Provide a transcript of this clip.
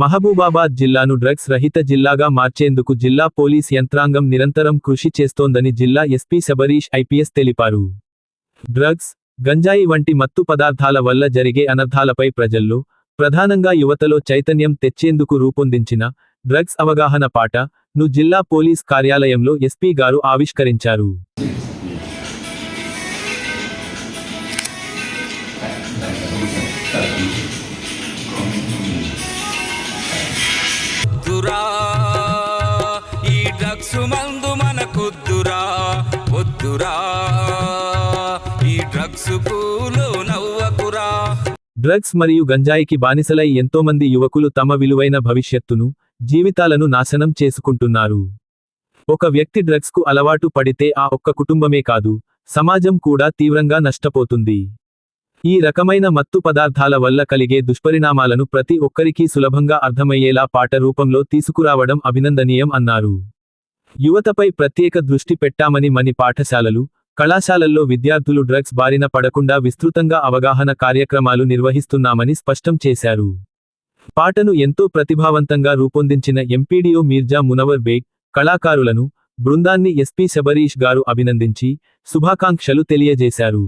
మహబూబాబాద్ జిల్లాను డ్రగ్స్ రహిత జిల్లాగా మార్చేందుకు జిల్లా పోలీస్ యంత్రాంగం నిరంతరం కృషి చేస్తోందని జిల్లా ఎస్పీ శబరీష్ ఐపీఎస్ తెలిపారు. డ్రగ్స్, గంజాయి వంటి మత్తు పదార్థాల వల్ల జరిగే అనర్థాలపై ప్రజల్లో, ప్రధానంగా యువతలో చైతన్యం తెచ్చేందుకు రూపొందించిన డ్రగ్స్ అవగాహన పాట ను జిల్లా పోలీస్ కార్యాలయంలో ఎస్పీ గారు ఆవిష్కరించారు. ఈ డ్రగ్స్ మందు మనకొద్దురా వద్దురా, ఈ డ్రగ్స్ పూలు నవ్వకురా. డ్రగ్స్ మరియు గంజాయికి బానిసలై ఎంతోమంది యువకులు తమ విలువైన భవిష్యత్తును, జీవితాలను నాశనం చేసుకుంటున్నారు. ఒక వ్యక్తి డ్రగ్స్కు అలవాటు పడితే ఆ ఒక్క కుటుంబమే కాదు, సమాజం కూడా తీవ్రంగా నష్టపోతుంది. ఈ రకమైన మత్తు పదార్థాల వల్ల కలిగే దుష్పరిణామాలను ప్రతి ఒక్కరికీ సులభంగా అర్థమయ్యేలా పాట రూపంలో తీసుకురావడం అభినందనీయం అన్నారు. యువతపై ప్రత్యేక దృష్టి పెట్టామని మని పాఠశాలలు, కళాశాలల్లో విద్యార్థులు డ్రగ్స్ బారిన పడకుండా విస్తృతంగా అవగాహన కార్యక్రమాలు నిర్వహిస్తున్నామని స్పష్టం చేశారు. పాటను ఎంతో ప్రతిభావంతంగా రూపొందించిన ఎంపీడీఓ మీర్జా మునవర్ బేగ్, కళాకారులను, బృందాన్ని ఎస్పీ శబరీష్ గారు అభినందించి శుభాకాంక్షలు తెలియజేశారు.